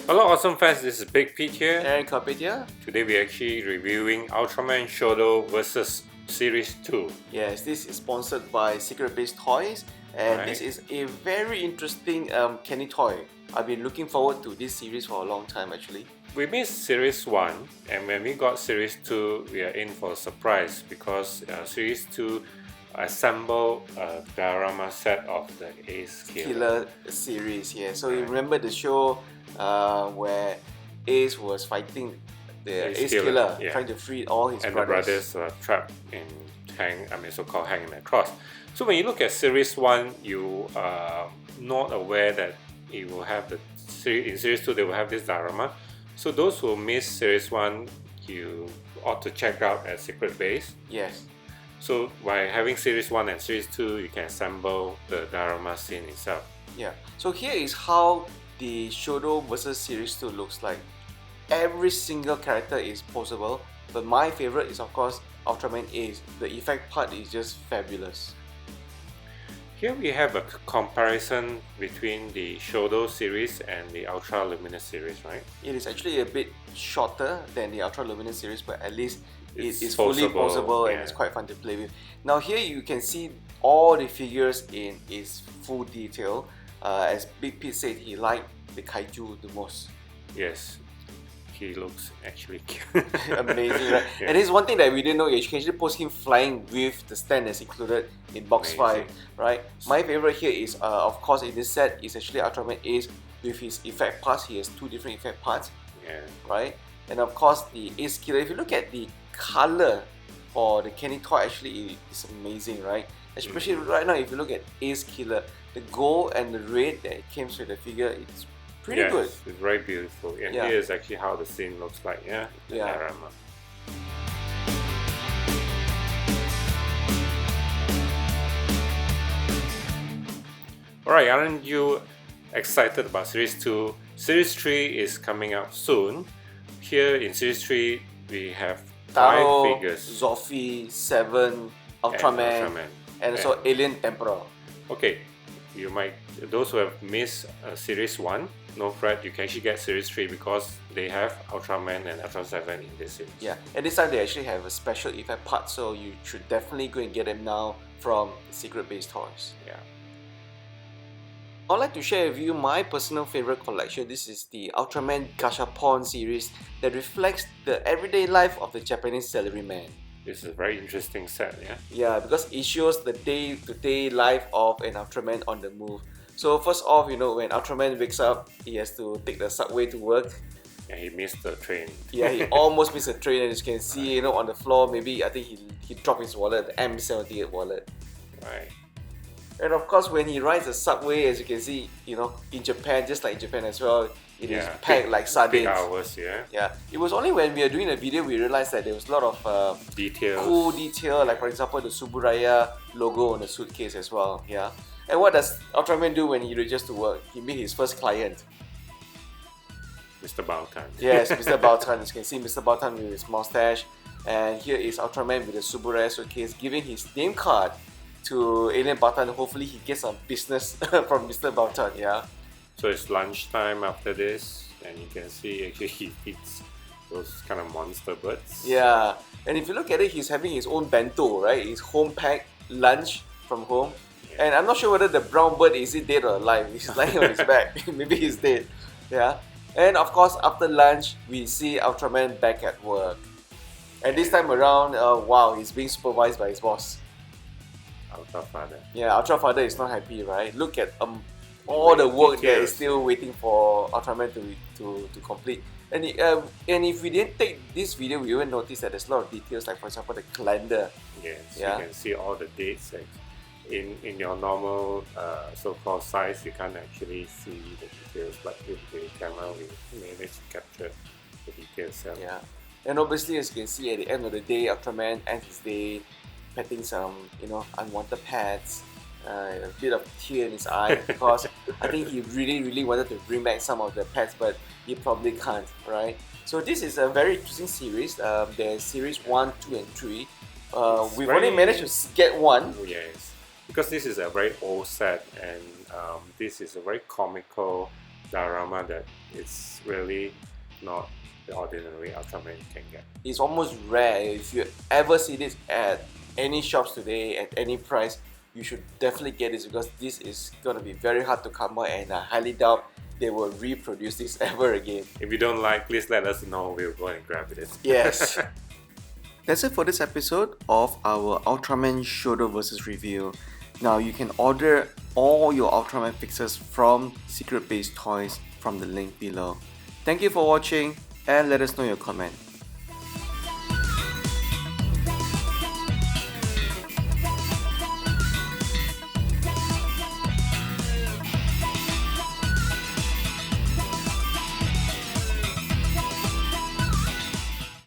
Hello awesome fans, this is Big Pete here. And Carpet here. Today we're actually reviewing Ultraman Shodo vs Series 2. Yes, this is sponsored by Secret Base Toys, and this is a very interesting candy toy. I've been looking forward to this series for a long time actually. We missed Series 1, and when we got Series 2, we are in for a surprise because Series 2 assembled a diorama set of the Ace Killer series, yeah. So you remember the show where Ace was fighting the Ace Killer, trying to free all his and brothers. the brothers were trapped in so-called hanging across. So when you look at Series 1, you are not aware that it will have in Series 2 they will have this diorama. So those who missed Series 1, you ought to check out at Secret Base. Yes. So by having Series 1 and Series 2, you can assemble the diorama scene itself. Yeah. So here is how the Shodo vs Series 2 looks like. Every single character is posable, but my favorite is of course Ultraman Ace. The effect part is just fabulous. Here we have a comparison between the Shodo series and the Ultra Luminous series, right? It is actually a bit shorter than the Ultra Luminous series, but at least it's is fully posable and it's quite fun to play with. Now here you can see all the figures in its full detail. As Big Pete said, he liked the kaiju the most. Yes, he looks actually cute. Amazing, right? Yeah. And this is one thing that we didn't know. You can actually post him flying with the stand that's included in box 5, right? My favorite here is, of course, in this set is actually Ultraman Ace with his effect parts. He has 2 different effect parts, right? And of course, the Ace Killer. If you look at the color for the candy toy, actually it's amazing, right? Especially right now, if you look at Ace Killer, the gold and the red that came with the figure, it's pretty good. It's very beautiful. And here is actually how the scene looks like, the diorama. Alright, aren't you excited about Series 2? Series 3 is coming out soon. Here in Series 3, we have 5 figures. Zoffy, 7, Ultraman, and also Alien Emperor. Okay, those who have missed Series 1, no fret, you can actually get Series 3 because they have Ultraman and Ultra 7 in this series. Yeah, and this time they actually have a special effect part, so you should definitely go and get them now from Secret Base Toys. Yeah. I'd like to share with you my personal favorite collection. This is the Ultraman Gashapon series that reflects the everyday life of the Japanese salaryman. This is a very interesting set, yeah? Yeah, because it shows the day-to-day life of an Ultraman on the move. So first off, when Ultraman wakes up, he has to take the subway to work. Yeah, he missed the train. Yeah, he almost missed the train, and as you can see, on the floor, maybe I think he dropped his wallet, the M78 wallet. Right. And of course, when he rides the subway, as you can see, in Japan, just like in Japan as well, it is packed like sardines. Big hours, Yeah. It was only when we were doing the video we realized that there was a lot of cool detail, like for example the Suburaya logo on the suitcase as well. Yeah. And what does Ultraman do when he reaches to work? He meets his first client, Mr. Bautan. Yes, Mr. Bautan. As you can see, Mr. Bautan with his mustache, and here is Ultraman with the Suburaya suitcase giving his name card to Alien Bautan. Hopefully he gets some business from Mr. Bautan, yeah. So it's lunchtime after this, and you can see actually he eats those kind of monster birds. Yeah, and if you look at it, he's having his own bento, right? His home packed lunch from home. Yeah. And I'm not sure whether the brown bird is dead or alive. He's lying on his back. Maybe he's dead. Yeah. And of course, after lunch, we see Ultraman back at work. And this time around, wow, he's being supervised by his boss. Ultra Father. Yeah, Ultra Father is not happy, right? Look at all the work that is still waiting for Ultraman to complete. And if we didn't take this video, we wouldn't notice that there's a lot of details, like for example the calendar. Yes, you can see all the dates. In your normal so-called size, you can't actually see the details, but with the camera we managed to capture the details. Yeah, and obviously as you can see at the end of the day, Ultraman ends his day petting some unwanted pets. A bit of tear in his eye because I think he really wanted to bring back some of the pets, but he probably can't, right? So this is a very interesting series. There's series 1, 2 and 3. We've only managed to get one. Yes, because this is a very old set, and this is a very comical diorama that it's really not the ordinary Ultraman you can get. It's almost rare. If you ever see this at any shops today at any price, you should definitely get this because this is going to be very hard to come by, and I highly doubt they will reproduce this ever again. If you don't like, please let us know. We'll go and grab it. Yes. That's it for this episode of our Ultraman Shodo vs review. Now you can order all your Ultraman fixes from Secret Base Toys from the link below. Thank you for watching and let us know your comment.